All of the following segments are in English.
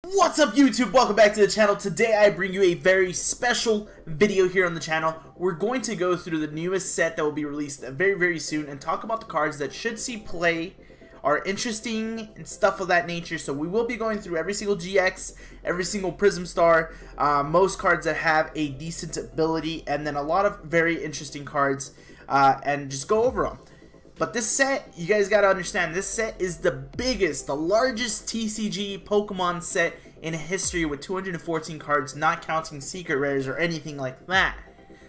What's up YouTube? Welcome back to the channel. Today I bring you a very special video here on the channel. We're going to go through the newest set that will be released very soon and talk about the cards that should see play, are interesting and stuff of that nature. So we will be going through every single GX, every single Prism Star, most cards that have a decent ability, and then a lot of very interesting cards, and just go over them. But this set, you guys gotta understand, this set is the biggest, the largest TCG Pokemon set in history with 214 cards, not counting secret rares or anything like that.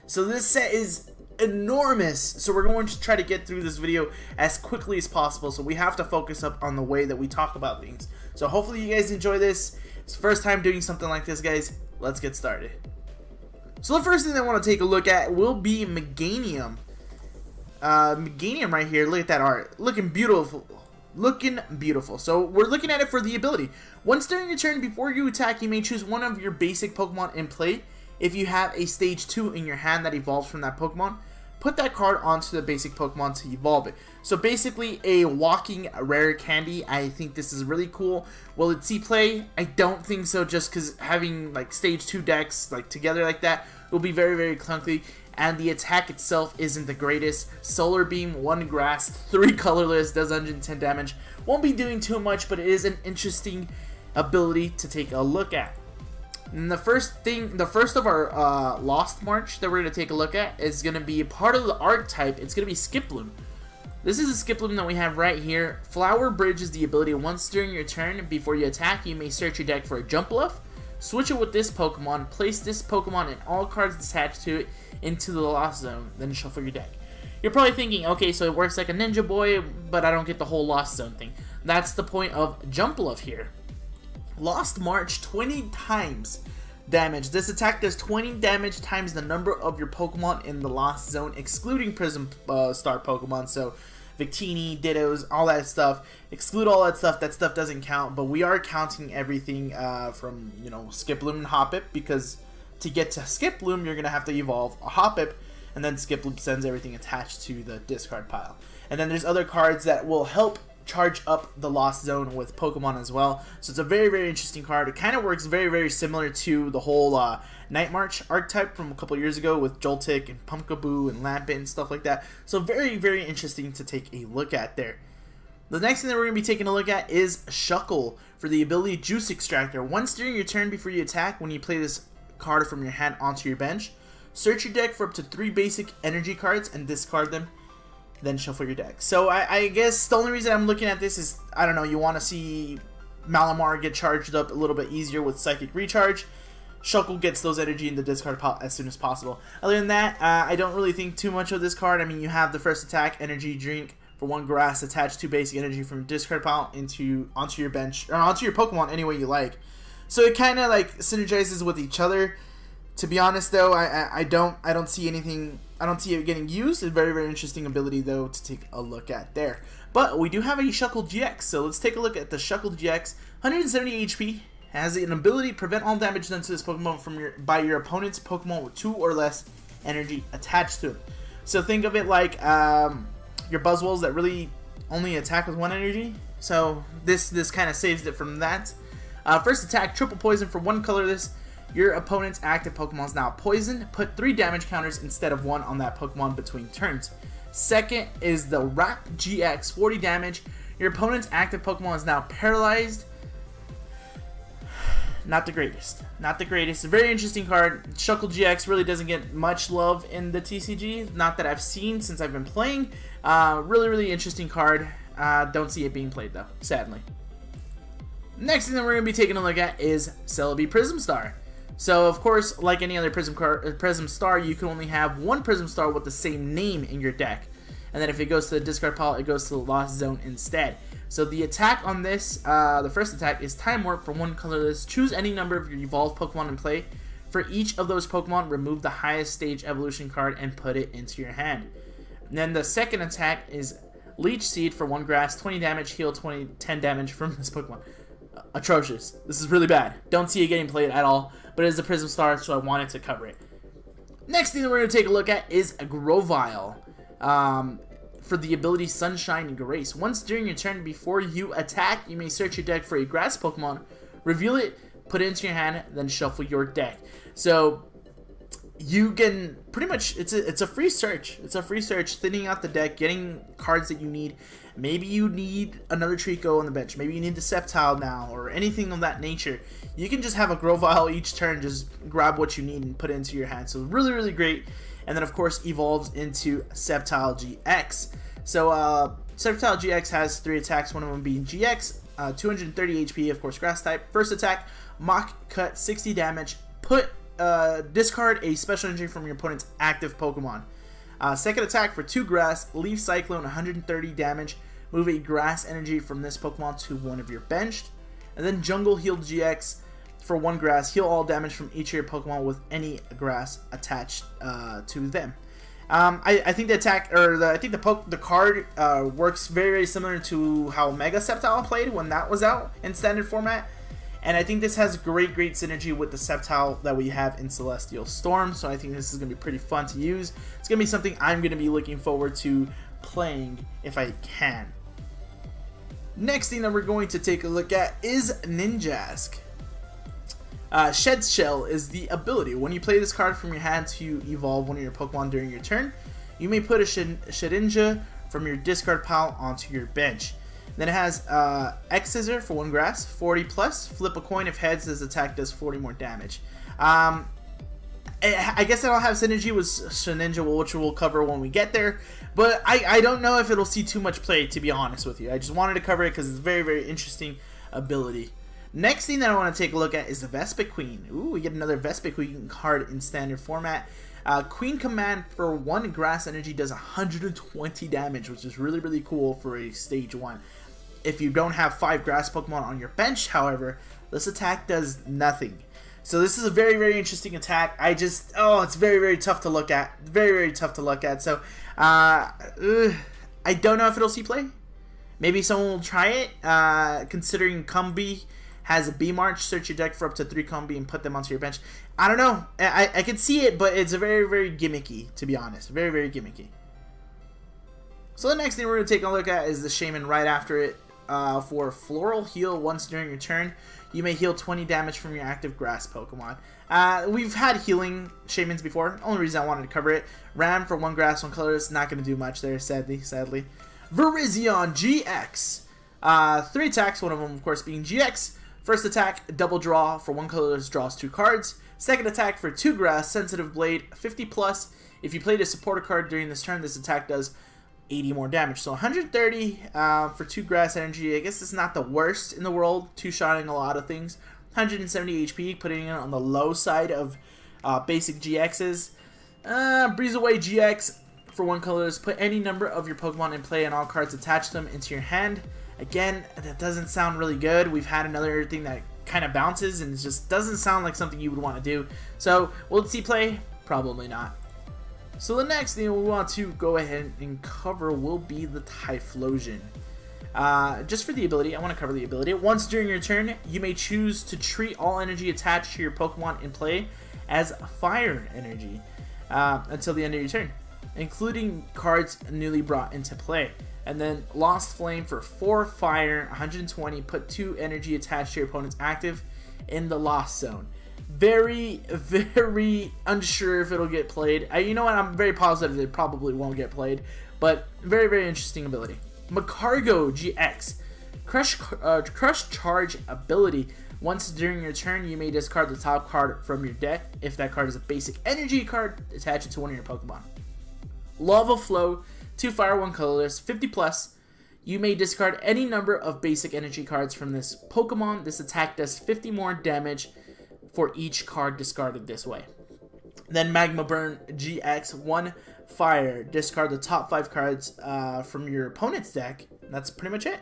So this set is enormous. So we're going to try to get through this video as quickly as possible. So we have to focus up on the way that we talk about things. So hopefully you guys enjoy this. It's the first time doing something like this, guys. Let's get started. So the first thing I want to take a look at will be Meganium. Meganium right here, look at that art, looking beautiful, so we're looking at it for the ability. Once during your turn, before you attack, you may choose one of your basic Pokemon in play. If you have a stage 2 in your hand that evolves from that Pokemon, put that card onto the basic Pokemon to evolve it. So basically a walking rare candy. I think this is really cool. Will it see play? I don't think so, just because having like stage 2 decks like together like that will be very clunky. And the attack itself isn't the greatest. Solar Beam, 1 grass, 3 colorless, does 110 damage. Won't be doing too much, but it is an interesting ability to take a look at. And the first of our Lost March that we're going to take a look at is going to be part of the archetype. It's going to be Skiploom. This is a Skiploom that we have right here. Flower Bridge is the ability. Once during your turn, before you attack, you may search your deck for a jump bluff. Switch it with this Pokemon, place this Pokemon and all cards attached to it into the Lost Zone, then shuffle your deck. You're probably thinking, okay, so it works like a Ninja Boy, but I don't get the whole Lost Zone thing. That's the point of Jump Bluff here. Lost March, 20 times damage. This attack does 20 damage times the number of your Pokemon in the Lost Zone, excluding Prism Star Pokemon, so Victini, Dittos, all that stuff. Exclude all that stuff doesn't count, but we are counting everything from, you know, Skiploom and Hoppip, because to get to Skiploom, you're going to have to evolve a Hoppip, and then Skiploom sends everything attached to the discard pile. And then there's other cards that will help charge up the Lost Zone with Pokemon as well. So it's a very interesting card. It kind of works very similar to the whole Night March archetype from a couple years ago with Joltik and Pumpkaboo and Lampent and stuff like that. So very interesting to take a look at there. The next thing that we're going to be taking a look at is Shuckle for the ability Juice Extractor. Once during your turn before you attack, when you play this card from your hand onto your bench, search your deck for up to 3 basic energy cards and discard them, then shuffle your deck. So I guess the only reason I'm looking at this is, I don't know, you want to see Malamar get charged up a little bit easier with Psychic Recharge. Shuckle gets those energy in the discard pile as soon as possible. Other than that, I don't really think too much of this card. I mean, you have the first attack, Energy Drink for 1 grass, attach 2 basic energy from your discard pile onto your bench, or onto your Pokemon any way you like. So it kind of like synergizes with each other. To be honest though, I don't see anything. I don't see it getting used. It's a very interesting ability though to take a look at there. But we do have a Shuckle GX, so let's take a look at the Shuckle GX. 170 HP, has an ability prevent all damage done to this Pokemon by your opponent's Pokemon with 2 or less energy attached to it. So think of it like your Buzzwoles that really only attack with 1 energy. So this kind of saves it from that. First attack, triple poison for 1 colorless. Your opponent's active Pokemon is now poisoned. Put 3 damage counters instead of 1 on that Pokemon between turns. Second is the Rap GX, 40 damage. Your opponent's active Pokemon is now paralyzed. Not the greatest. Not the greatest. A very interesting card. Shuckle GX really doesn't get much love in the TCG. Not that I've seen since I've been playing. Really interesting card. Don't see it being played though, sadly. Next thing that we're going to be taking a look at is Celebi Prism Star. So of course, like any other Prism Star, you can only have 1 Prism Star with the same name in your deck. And then if it goes to the discard pile, it goes to the Lost Zone instead. So the attack on this, the first attack is Time Warp for 1 colorless. Choose any number of your evolved Pokemon in play. For each of those Pokemon, remove the highest stage evolution card and put it into your hand. And then the second attack is Leech Seed for 1 grass, 20 damage, heal 10 damage from this Pokemon. Atrocious. This is really bad. Don't see it getting played at all, but it is a Prism Star, so I wanted to cover it. Next thing that we're going to take a look at is a Grovyle. For the ability Sunshine and Grace. Once during your turn before you attack, you may search your deck for a grass Pokemon reveal it, put it into your hand, then shuffle your deck. So you can pretty much, it's a free search. It's a free search, thinning out the deck, getting cards that you need. Maybe you need another Trico on the bench. Maybe you need the Sceptile now, or anything of that nature. You can just have a Grovyle each turn, just grab what you need and put it into your hand. So really, really great. And then of course evolves into Sceptile GX. So Sceptile GX has 3 attacks, one of them being GX, 230 HP, of course grass type. First attack, Mach Cut, 60 damage. Discard a special energy from your opponent's active Pokemon. Second attack for 2 grass, Leaf Cyclone, 130 damage. Move a grass energy from this Pokemon to one of your benched. And then Jungle Heal GX for 1 grass, heal all damage from each of your Pokemon with any grass attached to them. I think the attack, or I think the card works very, very similar to how Mega Sceptile played when that was out in standard format. And I think this has great synergy with the Sceptile that we have in Celestial Storm. So I think this is going to be pretty fun to use. It's going to be something I'm going to be looking forward to playing if I can. Next thing that we're going to take a look at is Ninjask. Shed Shell is the ability. When you play this card from your hand to evolve one of your Pokemon during your turn, you may put a Shedinja from your discard pile onto your bench. Then it has X Scissor for 1 grass, 40 plus. Flip a coin if heads, this attack does 40 more damage. I guess it'll have synergy with Shedinja, which we'll cover when we get there. But I don't know if it'll see too much play, to be honest with you. I just wanted to cover it because it's a very interesting ability. Next thing that I want to take a look at is the Vespiqueen. Ooh, we get another Vespiqueen card in standard format. Queen Command for 1 grass energy does 120 damage, which is really cool for a stage 1. If you don't have 5 grass Pokemon on your bench, however, this attack does nothing. So this is a very interesting attack. It's very tough to look at. Very tough to look at. So I don't know if it'll see play. Maybe someone will try it. Considering Combi has a B March, search your deck for up to 3 Combi and put them onto your bench. I don't know. I can see it, but it's very gimmicky, to be honest. Very gimmicky. So the next thing we're going to take a look at is the Shaymin right after it. For Floral Heal once during your turn, you may heal 20 damage from your active grass Pokemon. We've had healing Shaymins before. Only reason I wanted to cover it. Ram for 1 grass, 1 color is not going to do much there, sadly. Virizion GX. 3 attacks, one of them of course being GX. First attack, double draw for 1 color, draws 2 cards. Second attack for 2 grass, Sensitive Blade, 50 plus. If you played a supporter card during this turn, this attack does 80 more damage. So 130 for 2 grass energy. I guess it's not the worst in the world, 2-shotting a lot of things. 170 HP, putting it on the low side of basic GXs. Breeze Away GX for 1 colors. Put any number of your Pokemon in play and all cards attach them into your hand. Again, that doesn't sound really good. We've had another thing that kind of bounces and it just doesn't sound like something you would want to do. So will it see play? Probably not. So the next thing we want to go ahead and cover will be the Typhlosion. Just for the ability, I want to cover the ability. Once during your turn, you may choose to treat all energy attached to your Pokemon in play as fire energy until the end of your turn, including cards newly brought into play. And then Lost Flame for 4 fire, 120, put 2 energy attached to your opponent's active in the Lost Zone. Very unsure if it'll get played. You know what? I'm very positive it probably won't get played, but very interesting ability. Magcargo GX. Crush Charge ability. Once during your turn, you may discard the top card from your deck. If that card is a basic energy card, attach it to one of your Pokemon. Lava Flow, 2 fire, 1 colorless, 50 plus. You may discard any number of basic energy cards from this Pokemon. This attack does 50 more damage for each card discarded this way. Then Magma Burn GX, 1 fire. Discard the top 5 cards from your opponent's deck. That's pretty much it.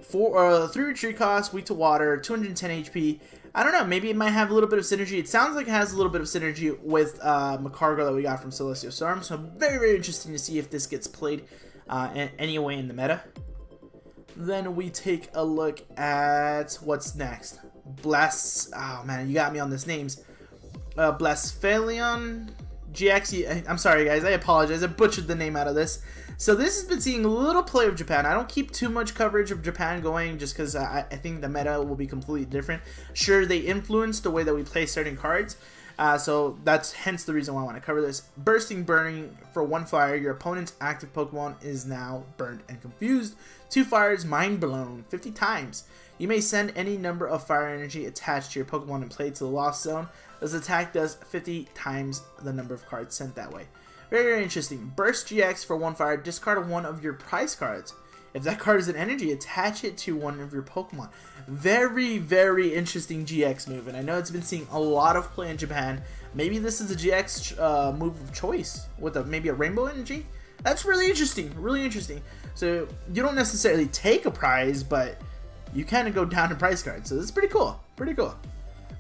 3 retreat costs, weak to water, 210 HP. I don't know, maybe it might have a little bit of synergy. It sounds like it has a little bit of synergy with Magcargo that we got from Celestial Storm. So very interesting to see if this gets played anyway in the meta. Then we take a look at what's next. Oh man, you got me on these names. Blasphelion GX. I'm sorry guys, I apologize. I butchered the name out of this. So this has been seeing a little play of Japan. I don't keep too much coverage of Japan going just because I think the meta will be completely different. Sure, they influence the way that we play certain cards. So that's hence the reason why I want to cover this. Bursting Burning for 1 fire. Your opponent's active Pokemon is now burned and confused. 2 fires, Mind Blown 50 times. You may send any number of fire energy attached to your Pokemon in play to the Lost Zone. This attack does 50 times the number of cards sent that way. Very, very interesting. Burst GX for 1 fire. Discard 1 of your prize cards. If that card is an energy, attach it to one of your Pokemon. Very, very interesting GX move. And I know it's been seeing a lot of play in Japan. Maybe this is a GX move of choice with maybe a Rainbow Energy. That's really interesting. Really interesting. So you don't necessarily take a prize, but you kind of go down in prize cards. So this is pretty cool. Pretty cool.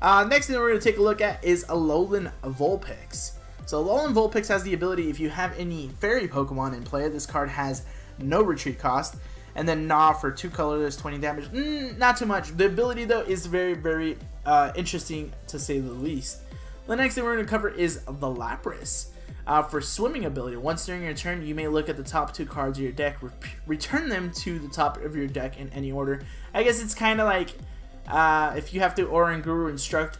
Next thing we're going to take a look at is Alolan Vulpix. So Alolan Vulpix has the ability, if you have any fairy Pokemon in play, this card has no retreat cost. And then Gnaw for 2 colorless, 20 damage. Not too much. The ability though is very, very interesting to say the least. The next thing we're going to cover is the Lapras. For Swimming ability, once during your turn, you may look at the top 2 cards of your deck, return them to the top of your deck in any order. I guess it's kind of like if you have to Oranguru Instruct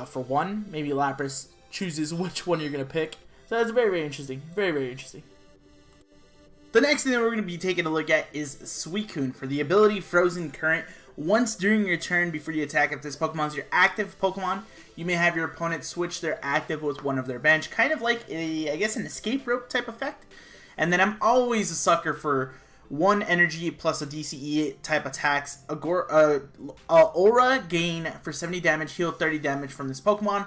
for 1, maybe Lapras chooses which one you're going to pick. So that's very, very interesting. Very, very interesting. The next thing that we're going to be taking a look at is Suicune for the ability Frozen Current. Once during your turn before you attack, if this Pokemon is your active Pokemon, you may have your opponent switch their active with one of their bench. Kind of like I guess an escape rope type effect. And then I'm always a sucker for 1 energy plus a DCE type attacks. Aura Gain for 70 damage, heal 30 damage from this Pokemon.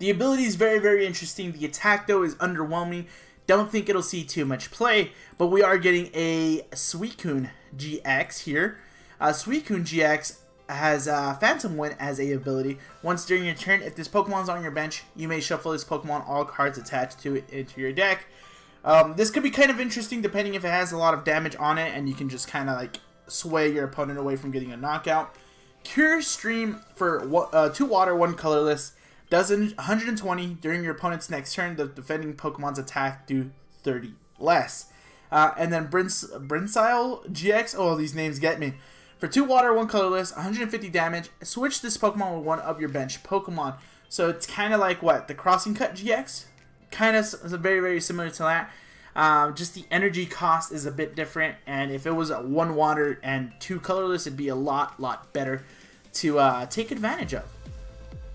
The ability is very, very interesting. The attack, though, is underwhelming. Don't think it'll see too much play, but we are getting a Suicune GX here. Suicune GX has Phantom Wind as a ability. Once during your turn, if this Pokemon is on your bench, you may shuffle this Pokemon, all cards attached to it, into your deck. This could be kind of interesting depending if it has a lot of damage on it, and you can just kind of like sway your opponent away from getting a knockout. Cure Stream for 2 water, 1 colorless. Does 120 during your opponent's next turn. The defending Pokemon's attack do 30 less. And then Brinsile GX. Oh, these names get me. For 2 water, 1 colorless, 150 damage. Switch this Pokemon with one of your bench Pokemon. So it's kind of like what? The Crossing Cut GX? Kind of very, very similar to that. Just the energy cost is a bit different. And if it was 1 water and 2 colorless, it'd be a lot better to take advantage of.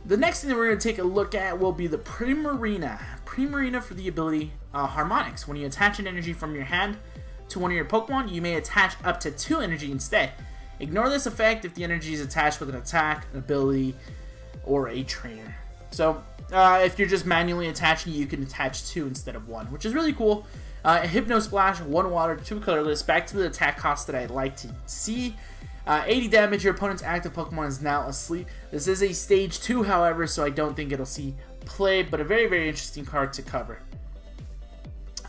The next thing that we're going to take a look at will be the Primarina. Primarina for the ability Harmonics. When you attach an energy from your hand to one of your Pokemon, you may attach up to 2 energy instead. Ignore this effect if the energy is attached with an attack, an ability, or a trainer. So if you're just manually attaching, you can attach 2 instead of 1, which is really cool. Hypno Splash, 1 water, 2 colorless. Back to the attack cost that I'd like to see. 80 damage, your opponent's active Pokemon is now asleep. This is a stage 2, however, so I don't think it'll see play, but a very, very interesting card to cover.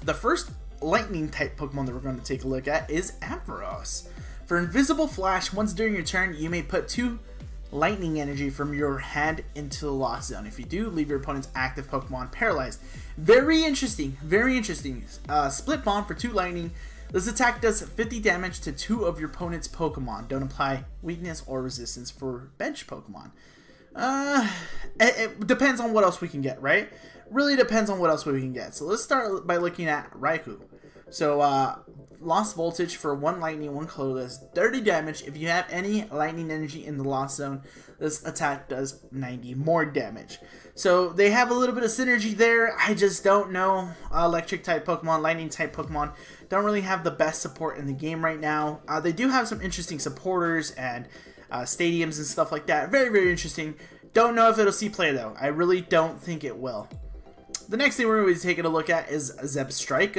The first lightning type Pokemon that we're going to take a look at is Ampharos. For Invisible Flash, once during your turn, you may put 2 lightning energy from your hand into the Lost Zone. If you do, leave your opponent's active Pokemon paralyzed. Very interesting, very interesting. Split Bond for 2 lightning. This attack does 50 damage to 2 of your opponent's Pokemon. Don't apply weakness or resistance for bench Pokemon. It depends on what else we can get, right? Really depends on what else we can get. So let's start by looking at Raikou. So, Lost Voltage for 1 lightning, 1 colorless, 30 damage. If you have any lightning energy in the Lost Zone, this attack does 90 more damage. So they have a little bit of synergy there. I just don't know. Electric type Pokemon, lightning type Pokemon don't really have the best support in the game right now. They do have some interesting supporters and stadiums and stuff like that. Very, very interesting. Don't know if it'll see play though. I really don't think it will. The next thing we're going to be taking a look at is Zeb Strike.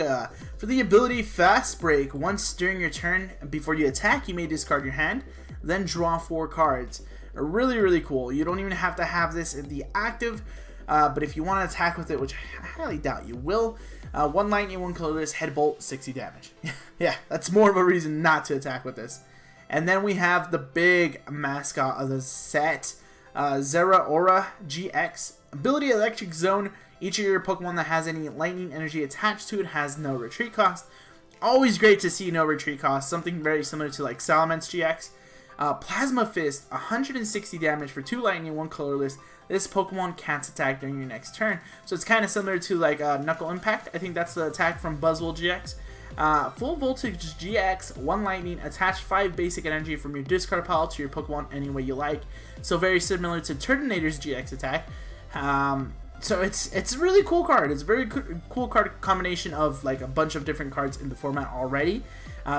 For the ability Fast Break, once during your turn, before you attack, you may discard your hand, then draw 4 cards. Really, really cool. You don't even have to have this in the active, but if you want to attack with it, which I highly doubt you will, 1 lightning, 1 colorless, Headbolt, 60 damage. Yeah, that's more of a reason not to attack with this. And then we have the big mascot of the set, Zehra Aura Gx. Ability Electric Zone. Each of your Pokemon that has any lightning energy attached to it has no retreat cost. Always great to see no retreat cost, something very similar to like Salamence GX. Plasma Fist, 160 damage for 2 lightning, 1 colorless. This Pokemon can't attack during your next turn. So it's kind of similar to like Knuckle Impact. I think that's the attack from Buzzwole GX. Full Voltage GX, 1 lightning, attach 5 basic energy from your discard pile to your Pokemon any way you like. So very similar to Turtonator's GX attack. So it's a really cool card. It's a very cool card combination of like a bunch of different cards in the format already.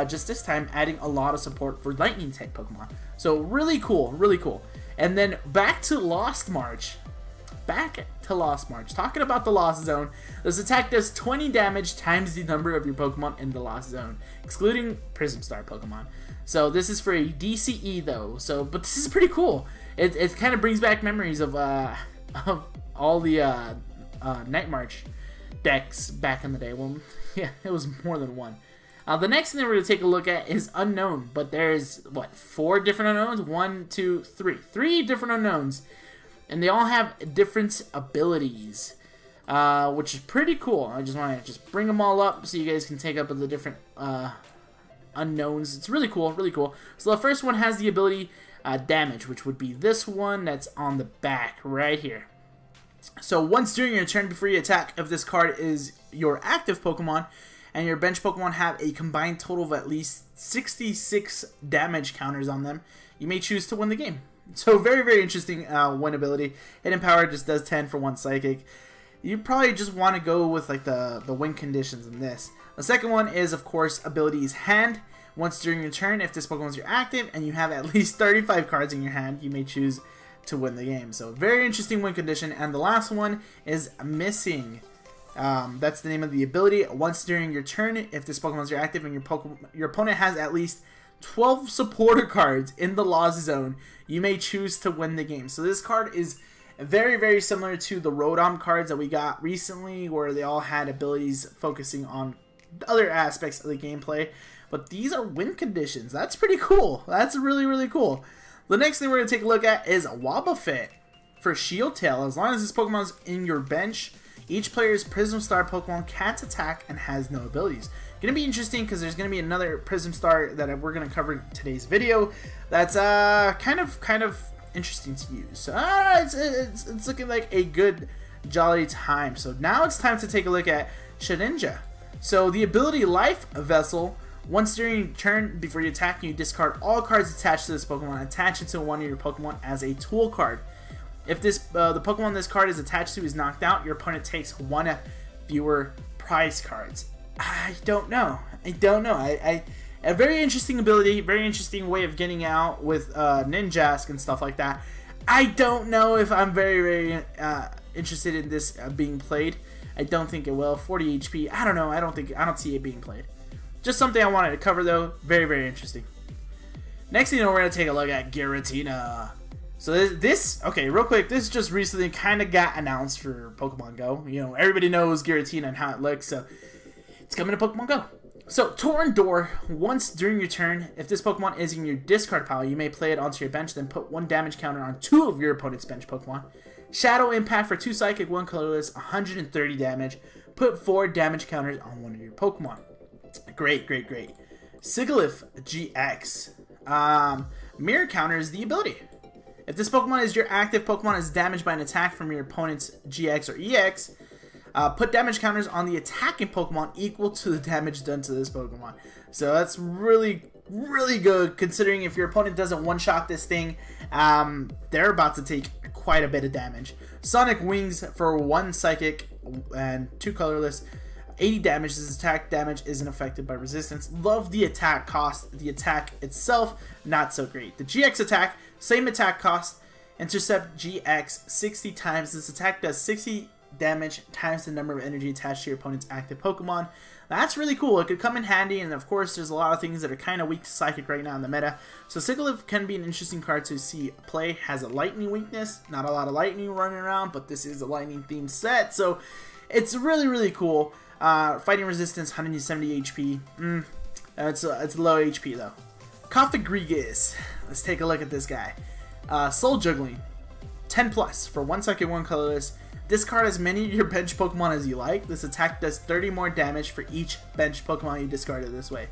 Just this time adding a lot of support for lightning type Pokemon. So really cool, really cool. And then back to Lost March. Talking about the Lost Zone, this attack does 20 damage times the number of your Pokemon in the Lost Zone, excluding Prism Star Pokemon. So this is for a DCE though. But this is pretty cool. It kind of brings back memories of all the Night March decks back in the day. Well, yeah, it was more than one. The next thing that we're going to take a look at is Unknown, but there's, what, 4 different Unknowns? 1, 2, 3. 3 different Unknowns, and they all have different abilities, which is pretty cool. I just want to bring them all up so you guys can take up the different Unknowns. It's really cool, really cool. So the first one has the ability Damage, which would be this one that's on the back right here. So once during your turn before you attack, if this card is your active Pokemon, and your bench Pokemon have a combined total of at least 66 damage counters on them, you may choose to win the game. So very, very interesting win ability. Hidden Power just does 10 for 1 Psychic. You probably just want to go with like the win conditions in this. The second one is, of course, abilities Hand. Once during your turn, if this Pokemon is your active and you have at least 35 cards in your hand, you may choose to win the game. So very interesting win condition. And the last one is Missing. That's the name of the ability. Once during your turn, if this Pokemon is your active and your opponent has at least 12 supporter cards in the Lost Zone, you may choose to win the game. So this card is very, very similar to the Rotom cards that we got recently, where they all had abilities focusing on other aspects of the gameplay. But these are win conditions. That's pretty cool. That's really, really cool. The next thing we're going to take a look at is Wobbuffet for Shield Tail. As long as this Pokemon is in your bench, each player's Prism Star Pokemon can't attack and has no abilities. Going to be interesting because there's going to be another Prism Star that we're going to cover in today's video. That's kind of interesting to use. It's looking like a good jolly time. So now it's time to take a look at Shedinja. So the ability Life Vessel. Once during your turn, before you attack, you discard all cards attached to this Pokemon. Attach it to one of your Pokemon as a tool card. If this the Pokemon this card is attached to is knocked out, your opponent takes 1 fewer prize cards. I don't know. A very interesting ability, very interesting way of getting out with Ninjask and stuff like that. I don't know if I'm very interested in this being played. I don't think it will. 40 HP. I don't know. I don't see it being played. Just something I wanted to cover though. Very, very interesting. Next thing you know, we're gonna take a look at Giratina. So this, okay, real quick, this just recently kind of got announced for Pokemon Go. You know, everybody knows Giratina and how it looks, so it's coming to Pokemon Go. So, Toreador, once during your turn, if this Pokemon is in your discard pile, you may play it onto your bench, then put 1 damage counter on 2 of your opponent's bench Pokemon. Shadow Impact for 2 Psychic, 1 Colorless, 130 damage. Put 4 damage counters on one of your Pokemon. Great. Sigilyph GX. Mirror counters the ability. If this Pokemon is your active Pokemon is damaged by an attack from your opponent's GX or EX, put damage counters on the attacking Pokemon equal to the damage done to this Pokemon. So that's really, really good, considering if your opponent doesn't one-shot this thing, they're about to take quite a bit of damage. Sonic Wings for 1 Psychic and 2 Colorless. 80 damage. This attack damage isn't affected by resistance. Love the attack cost. The attack itself, not so great. The GX attack, same attack cost. Intercept GX 60 times. This attack does 60 damage times the number of energy attached to your opponent's active Pokemon. That's really cool. It could come in handy, and of course there's a lot of things that are kind of weak to Psychic right now in the meta. So Sigilyph can be an interesting card to see play. Has a lightning weakness. Not a lot of lightning running around, but this is a lightning themed set, so it's really, really cool. Fighting resistance, 170 HP. It's low HP though. Kahili. Let's take a look at this guy. Soul Juggling. 10 plus for 1 second, 1 colorless. Discard as many of your bench Pokemon as you like. This attack does 30 more damage for each bench Pokemon you discarded this way.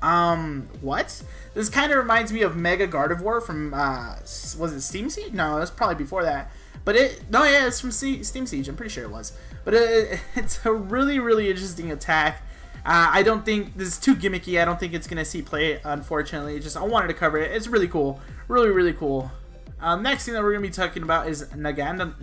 What? This kind of reminds me of Mega Gardevoir from, was it Steam Siege? No, that's probably before that. But no, yeah, it's from Steam Siege. I'm pretty sure it was. But it's a really, really interesting attack. I don't think, this is too gimmicky. I don't think it's going to see play, unfortunately. Just, I wanted to cover it. It's really cool. Really, really cool. Next thing that we're going to be talking about is Naganadel.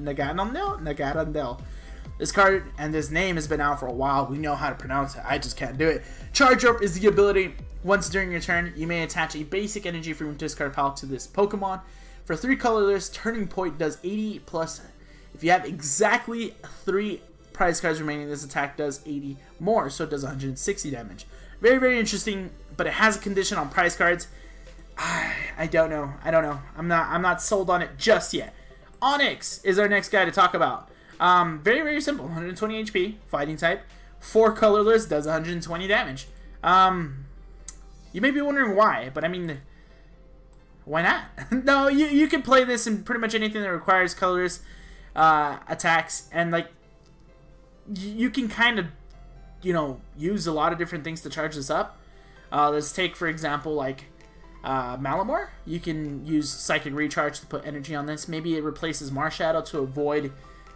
This card and this name has been out for a while. We know how to pronounce it. I just can't do it. Charge Up is the ability. Once during your turn, you may attach a basic energy from your discard pile to this Pokemon. For 3 colorless, Turning Point does 80 plus. If you have exactly 3 prize cards remaining, this attack does 80 more, so it does 160 damage. Very, very interesting, but it has a condition on prize cards. I don't know. I'm not sold on it just yet. Onyx is our next guy to talk about. Very, very simple. 120 HP, fighting type. 4 colorless, does 120 damage. You may be wondering why, but I mean, why not? No, you can play this in pretty much anything that requires colorless attacks, and like you can kind of, you know, use a lot of different things to charge this up. Let's take, for example, like Malamar. You can use Psychic Recharge to put energy on this. Maybe it replaces Marshadow to avoid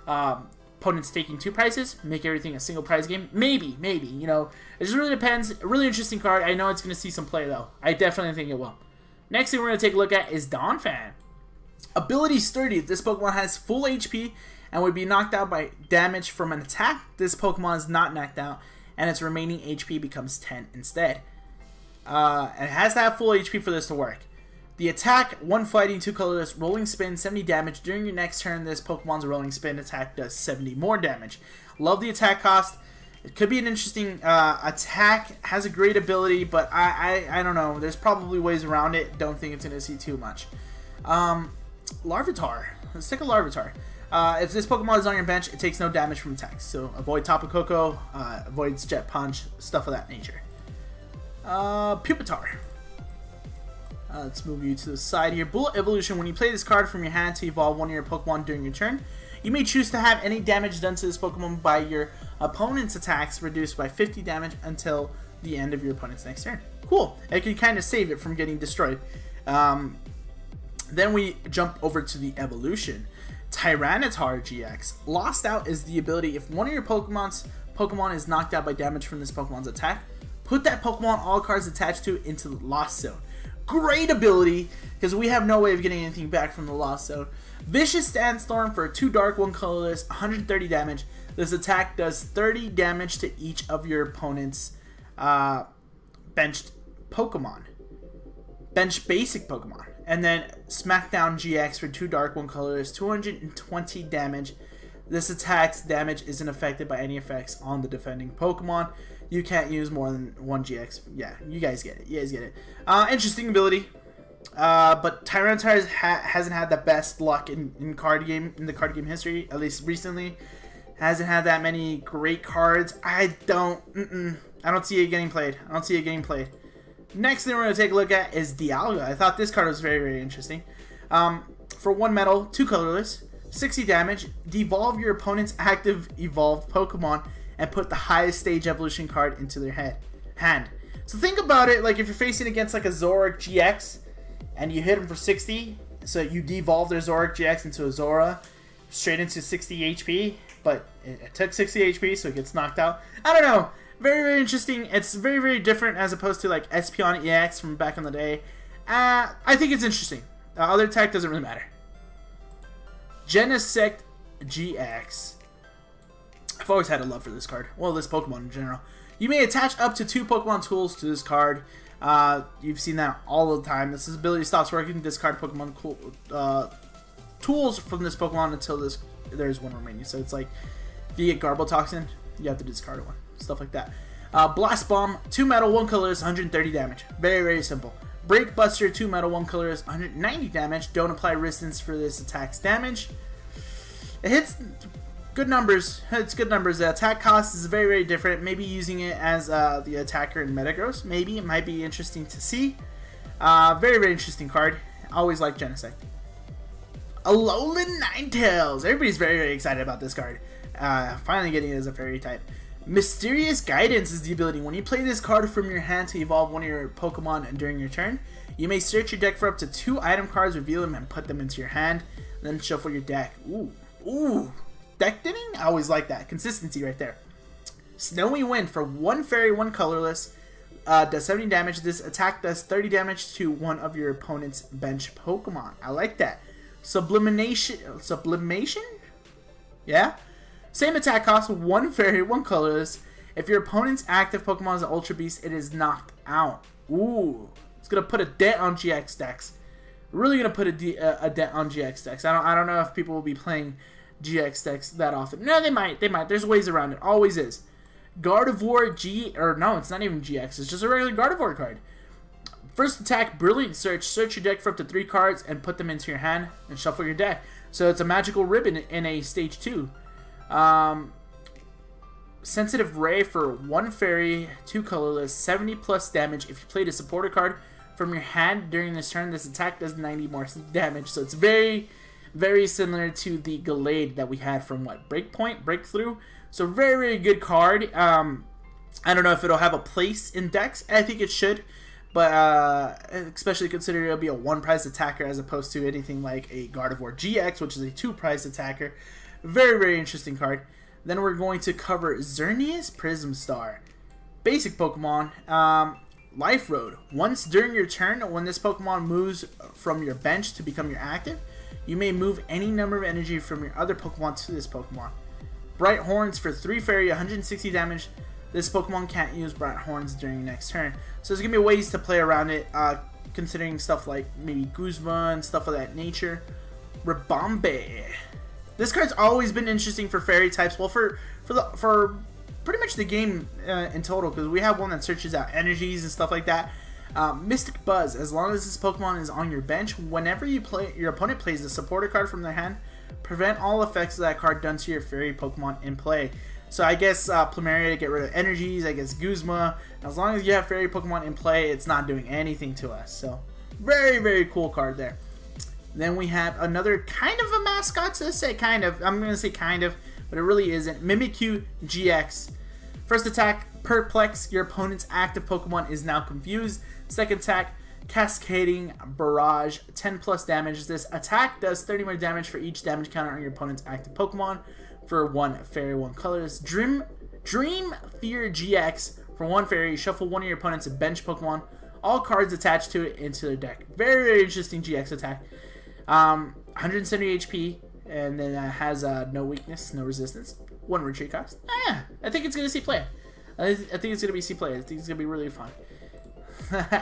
opponents taking 2 prizes, make everything a single prize game. Maybe, you know, it just really depends. A really interesting card. I know it's going to see some play, though. I definitely think it will. Next thing we're going to take a look at is Donphan. Ability Sturdy. If this Pokemon has full HP and would be knocked out by damage from an attack, this Pokemon is not knocked out, and its remaining HP becomes 10 instead. It has to have full HP for this to work. The attack, 1 fighting, 2 colorless, rolling spin, 70 damage. During your next turn, this Pokemon's rolling spin attack does 70 more damage. Love the attack cost. It could be an interesting attack. Has a great ability, but I don't know. There's probably ways around it. Don't think it's going to see too much. Larvitar. Let's take a Larvitar. If this Pokemon is on your bench, it takes no damage from attacks. So avoid Tapu Koko, avoids Jet Punch, stuff of that nature. Pupitar. Let's move you to the side here. Bullet Evolution. When you play this card from your hand to evolve one of your Pokemon during your turn, you may choose to have any damage done to this Pokemon by your opponent's attacks reduced by 50 damage until the end of your opponent's next turn. Cool. It can kind of save it from getting destroyed. Then we jump over to the evolution. Tyranitar GX. Lost Out is the ability if one of your Pokemon is knocked out by damage from this Pokemon's attack, put that Pokemon all cards attached to it into the Lost Zone. Great ability, because we have no way of getting anything back from the Lost Zone. Vicious Sandstorm for 2 dark, 1 colorless, 130 damage. This attack does 30 damage to each of your opponent's benched Pokemon. Bench basic Pokemon. And then Smackdown GX for 2 dark, 1 colorless, 220 damage. This attack's damage isn't affected by any effects on the defending Pokemon. You can't use more than 1 GX. Yeah, you guys get it. Interesting ability. But Tyranitar hasn't had the best luck in the card game history, at least recently. Hasn't had that many great cards. I don't see it getting played. Next thing we're going to take a look at is Dialga. I thought this card was very, very interesting. For 1 metal, 2 colorless, 60 damage, devolve your opponent's active evolved Pokemon and put the highest stage evolution card into their hand. So think about it, like if you're facing against like a Zoroark GX and you hit them for 60, so you devolve their Zoroark GX into a Zora straight into 60 HP, but it took 60 HP, so it gets knocked out. I don't know. Very, very interesting. It's very, very different as opposed to like Espeon EX from back in the day. I think it's interesting. Other attack doesn't really matter. Genesect GX. I've always had a love for this card. Well, this Pokemon in general. You may attach up to 2 Pokemon tools to this card. You've seen that all the time. This ability stops working. Discard Pokemon tools from this Pokemon until there's 1 remaining. So it's like, if you get Garble Toxin, you have to discard 1. Stuff like that. Blast Bomb, 2 metal, 1 colorless, 130 damage. Very, very simple. Break Buster, 2 metal, 1 colorless, 190 damage. Don't apply resistance for this attack's damage. It hits good numbers. It's good numbers. The attack cost is very, very different. Maybe using it as the attacker in Metagross. Maybe. It might be interesting to see. Very, very interesting card. Always like Genesect. Alolan Ninetales. Everybody's very, very excited about this card. Finally getting it as a fairy type. Mysterious Guidance is the ability. When you play this card from your hand to evolve one of your Pokemon during your turn, you may search your deck for up to 2 item cards, reveal them, and put them into your hand. Then shuffle your deck. Ooh. Deck thinning? I always like that. Consistency right there. Snowy Wind for 1 fairy, 1 colorless. Does 70 damage. This attack does 30 damage to one of your opponent's bench Pokemon. I like that. Sublimation? Yeah? Same attack cost, 1 fairy, 1 colorless. If your opponent's active Pokemon is an Ultra Beast, it is knocked out. Ooh. It's going to put a dent on GX decks. Really going to put a dent on GX decks. I don't know if people will be playing GX decks that often. No, they might. There's ways around it. Always is. Gardevoir no, it's not even GX. It's just a regular Gardevoir card. First attack, Brilliant Search. Search your deck for up to 3 cards and put them into your hand and shuffle your deck. So it's a magical ribbon in a stage 2. Sensitive Ray for 1 fairy, 2 colorless, 70 plus damage. If you played a supporter card from your hand during this turn, this attack does 90 more damage. So it's very, very similar to the Gallade that we had from Breakthrough. So very, very good card. I don't know if it'll have a place in decks. I think it should. But especially considering it'll be a 1-price attacker as opposed to anything like a Gardevoir GX, which is a 2-price attacker. Very, very interesting card. Then we're going to cover Xerneas Prism Star. Basic Pokemon. Life Road. Once during your turn, when this Pokemon moves from your bench to become your active, you may move any number of energy from your other Pokemon to this Pokemon. Bright Horns for 3 fairy, 160 damage. This Pokemon can't use Bright Horns during your next turn. So there's going to be ways to play around it, considering stuff like maybe Guzma and stuff of that nature. Rabombe. This card's always been interesting for fairy types. Well, for pretty much the game in total, because we have one that searches out energies and stuff like that. Mystic Buzz. As long as this Pokemon is on your bench, whenever your opponent plays a supporter card from their hand, prevent all effects of that card done to your fairy Pokemon in play. So I guess Plumeria to get rid of energies. I guess Guzma. As long as you have fairy Pokemon in play, it's not doing anything to us. So very, very cool card there. Then we have another kind of a mascot, so say kind of. I'm going to say kind of, but it really isn't. Mimikyu GX. First attack, Perplex. Your opponent's active Pokemon is now confused. Second attack, Cascading Barrage. 10 plus damage. This attack does 30 more damage for each damage counter on your opponent's active Pokemon for 1 fairy, 1 colorless. Dream Fear GX. For 1 fairy, shuffle one of your opponent's bench Pokemon. All cards attached to it into their deck. Very, very interesting GX attack. 170 HP, and then has no weakness, no resistance, 1 retreat cost. I think it's going to see play. I think it's going to be see play. I think it's going to be really fun.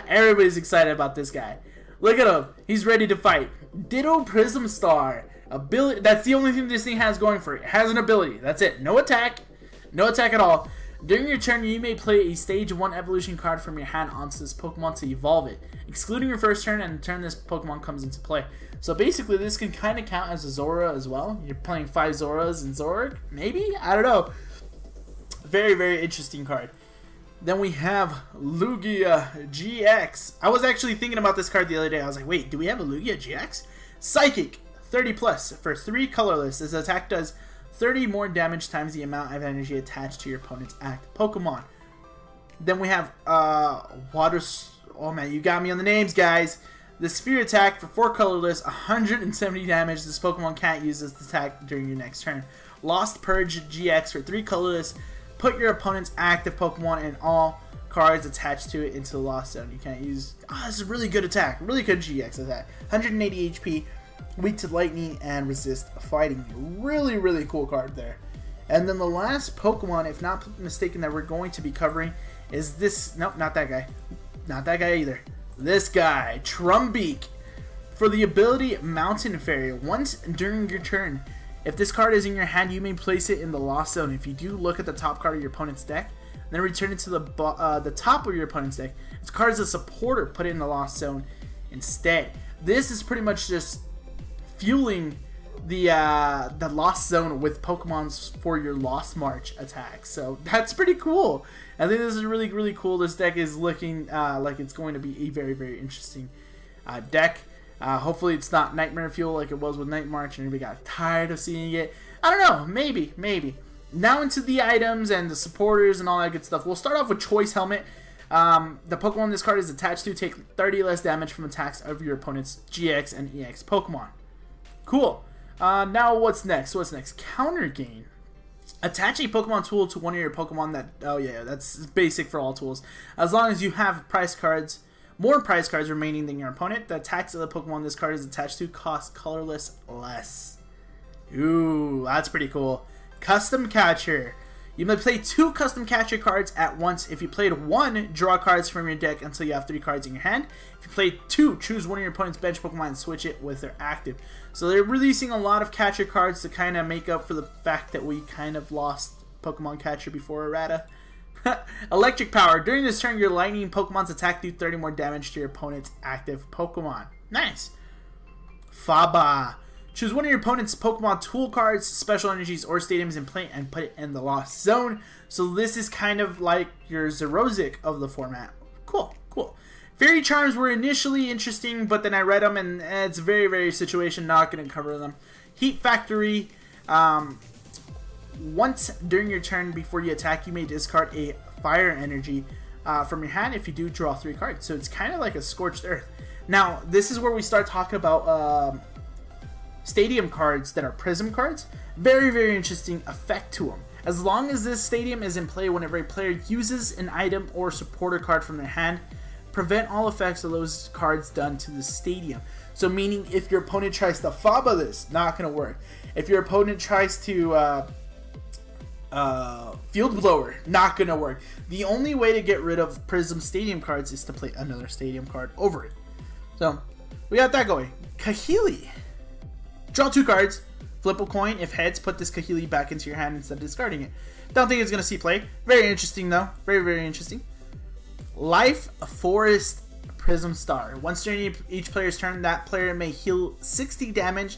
Everybody's excited about this guy. Look at him. He's ready to fight. Ditto Prism Star. Ability. That's the only thing this thing has going for it. It has an ability. That's it. No attack. No attack at all. During your turn, you may play a Stage 1 evolution card from your hand onto this Pokemon to evolve it, excluding your first turn and the turn this Pokemon comes into play. So basically, this can kind of count as a Zora as well. You're playing 5 Zoras in Zoroark, maybe? I don't know. Very, very interesting card. Then we have Lugia GX. I was actually thinking about this card the other day. I was like, wait, do we have a Lugia GX? Psychic, 30 plus, for 3 colorless. This attack does 30 more damage times the amount of energy attached to your opponent's active Pokemon. Then we have Water... Oh man, you got me on the names, guys. The Sphere attack for 4 colorless, 170 damage. This Pokemon can't use this attack during your next turn. Lost Purge GX for 3 colorless. Put your opponent's active Pokemon and all cards attached to it into the Lost Zone. You can't use... this is a really good attack. Really good GX attack. 180 HP, weak to lightning, and resist fighting. Really, really cool card there. And then the last Pokemon, if not mistaken, that we're going to be covering is this... Nope, not that guy. Not that guy either. This guy, Trumbeak. For the ability Mountain Fairy, once during your turn, if this card is in your hand, you may place it in the Lost Zone. If you do, look at the top card of your opponent's deck, then return it to the top of your opponent's deck. If this card is a supporter, put it in the Lost Zone instead. This is pretty much just fueling the Lost Zone with Pokemons for your Lost March attacks. So that's pretty cool. I think this is really, really cool. This deck is looking like it's going to be a very, very interesting deck. Hopefully it's not Nightmare Fuel like it was with Night March and everybody got tired of seeing it. I don't know. Maybe. Now into the items and the supporters and all that good stuff. We'll start off with Choice Helmet. The Pokemon this card is attached to take 30 less damage from attacks of your opponent's GX and EX Pokemon. Cool. Now what's next? Counter Gain. Attach a Pokemon tool to one of your Pokemon that... Oh yeah, that's basic for all tools. As long as you have more prize cards remaining than your opponent, the attacks of the Pokemon this card is attached to cost colorless less. Ooh, that's pretty cool. Custom Catcher. You may play 2 Custom Catcher cards at once. If you played 1, draw cards from your deck until you have 3 cards in your hand. If you played 2, choose one of your opponent's bench Pokemon and switch it with their active. So they're releasing a lot of Catcher cards to kind of make up for the fact that we kind of lost Pokemon Catcher before errata. Electric Power. During this turn, your lightning Pokemon's attack do 30 more damage to your opponent's active Pokemon. Nice. Faba. Choose one of your opponent's Pokemon tool cards, special energies, or stadiums in play and put it in the Lost Zone. So this is kind of like your Zerozic of the format. Cool. Fairy Charms were initially interesting, but then I read them and it's very, very situation. Not going to cover them. Heat Factory. Once during your turn before you attack, you may discard a Fire Energy from your hand. If you do, draw 3 cards. So it's kind of like a Scorched Earth. Now, this is where we start talking about stadium cards that are Prism cards. Very, very interesting effect to them. As long as this stadium is in play whenever a player uses an item or supporter card from their hand, prevent all effects of those cards done to the stadium. So meaning if your opponent tries to Faba this, not going to work. If your opponent tries to Field Blower, not going to work. The only way to get rid of Prism Stadium cards is to play another Stadium card over it. So we got that going. Kahili. Draw 2 cards. Flip a coin. If heads, put this Kahili back into your hand instead of discarding it. Don't think it's going to see play. Very interesting though. Very, very interesting. Life Forest Prism Star. Once during each player's turn, that player may heal 60 damage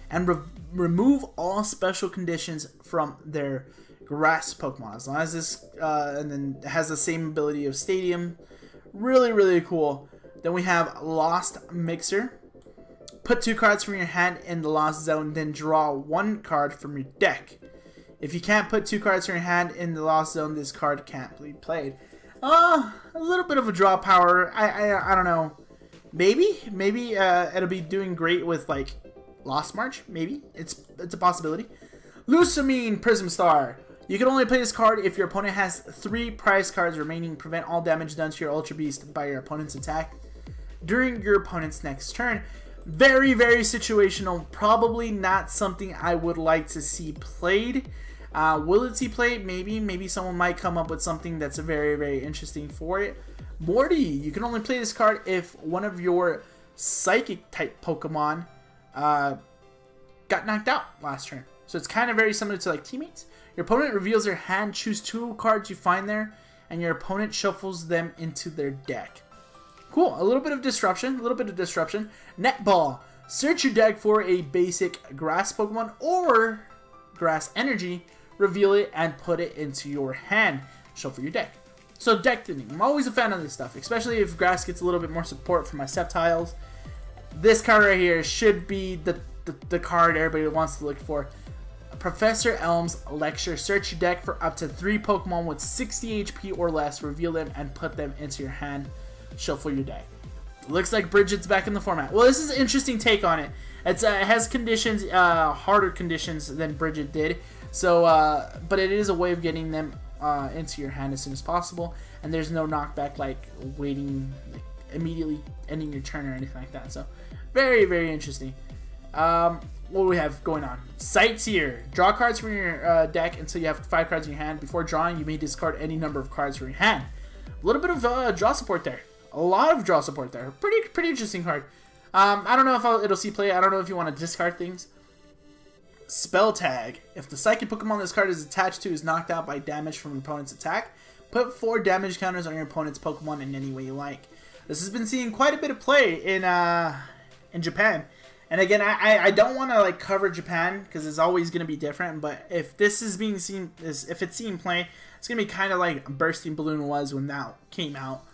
and remove all special conditions from their grass Pokemon. As long as this and then has the same ability of Stadium. Really, really cool. Then we have Lost Mixer. Put 2 cards from your hand in the Lost Zone, then draw 1 card from your deck. If you can't put 2 cards from your hand in the Lost Zone, this card can't be played. A little bit of a draw power. I don't know. Maybe it'll be doing great with like Lost March. Maybe it's a possibility. Lusamine Prism Star. You can only play this card if your opponent has 3 prize cards remaining. Prevent all damage done to your Ultra Beast by your opponent's attack during your opponent's next turn. Very, very situational. Probably not something I would like to see played. Will it see played? Maybe someone might come up with something that's very, very interesting for it. Morty, you can only play this card if one of your Psychic type Pokemon got knocked out last turn. So it's kind of very similar to like Teammates. Your opponent reveals their hand, choose 2 cards you find there, and your opponent shuffles them into their deck. Cool, a little bit of disruption, Netball. Search your deck for a basic grass Pokemon or grass energy, reveal it, and put it into your hand. Shuffle your deck. So deck thinning. I'm always a fan of this stuff, especially if grass gets a little bit more support from my Sceptiles. This card right here should be the card everybody wants to look for. Professor Elm's Lecture. Search your deck for up to 3 Pokemon with 60 HP or less, reveal them, and put them into your hand. Shuffle your deck. Looks like Bridget's back in the format. Well, this is an interesting take on it. It has conditions, harder conditions than Bridget did. So, but it is a way of getting them into your hand as soon as possible. And there's no knockback like waiting, like, immediately ending your turn or anything like that. So, very, very interesting. What do we have going on? Sightseer. Draw cards from your deck until you have 5 cards in your hand. Before drawing, you may discard any number of cards from your hand. A little bit of draw support there. A lot of draw support there. Pretty interesting card. I don't know if it'll see play. I don't know if you want to discard things. Spell Tag. If the Psychic Pokemon this card is attached to is knocked out by damage from an opponent's attack, put 4 damage counters on your opponent's Pokemon in any way you like. This has been seeing quite a bit of play in Japan. And again, I don't want to like cover Japan because it's always going to be different. But if this is being seen, if it's seen play, it's going to be kind of like Bursting Balloon was when that came out.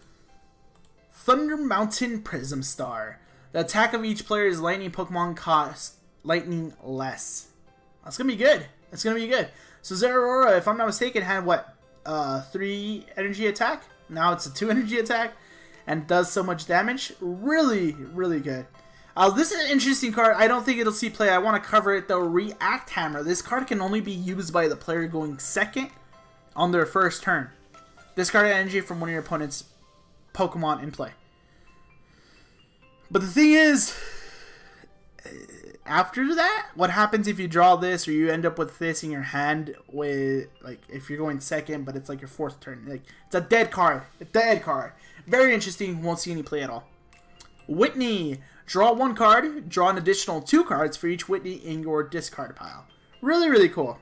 Thunder Mountain Prism Star. The attack of each player is lightning Pokemon cost lightning less. That's gonna be good. That's gonna be good. So Zehra Aura, if I'm not mistaken, had what? 3 energy attack. Now it's a 2 energy attack, and does so much damage. Really, really good. This is an interesting card. I don't think it'll see play. I want to cover it though. React Hammer. This card can only be used by the player going second on their first turn. Discard energy from one of your opponent's Pokemon in play. But the thing is, after that, what happens if you draw this or you end up with this in your hand with, like, if you're going second, but it's like your 4th turn? Like, it's a dead card. A dead card. Very interesting. Won't see any play at all. Whitney. Draw 1 card. Draw an additional 2 cards for each Whitney in your discard pile. Really, really cool.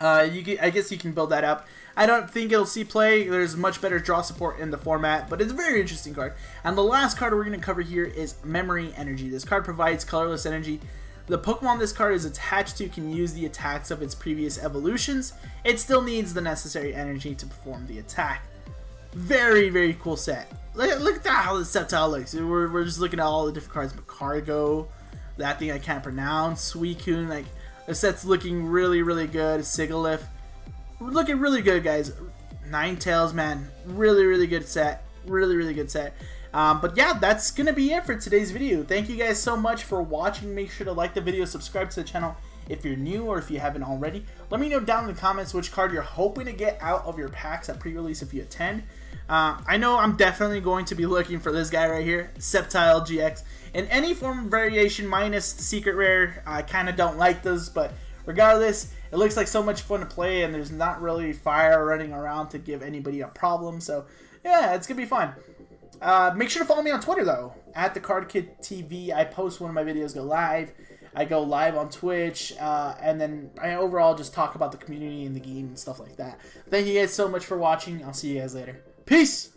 I guess you can build that up. I don't think it'll see play. There's much better draw support in the format, but it's a very interesting card. And the last card we're going to cover here is Memory Energy. This card provides colorless energy. The Pokemon this card is attached to can use the attacks of its previous evolutions. It still needs the necessary energy to perform the attack. Very, very cool set. Look at that, how the Sceptile looks. We're just looking at all the different cards. Cargo, that thing I can't pronounce. Suicune, like, the set's looking really, really good. Sigilyph, looking really good, guys. Ninetales, man, really, really good set. Really, really good set. But yeah, that's gonna be it for today's video. Thank you guys so much for watching. Make sure to like the video, subscribe to the channel if you're new or if you haven't already. Let me know down in the comments which card you're hoping to get out of your packs at pre-release if you attend. I know I'm definitely going to be looking for this guy right here, Untitled GX, in any form of variation minus the secret rare. I kind of don't like those, but regardless, it looks like so much fun to play, and there's not really fire running around to give anybody a problem. So yeah, it's gonna be fun. Make sure to follow me on Twitter though, at the Card Kid TV. I post when my videos go live. I go live on Twitch, and then I overall just talk about the community and the game and stuff like that. Thank you guys so much for watching. I'll see you guys later. Peace!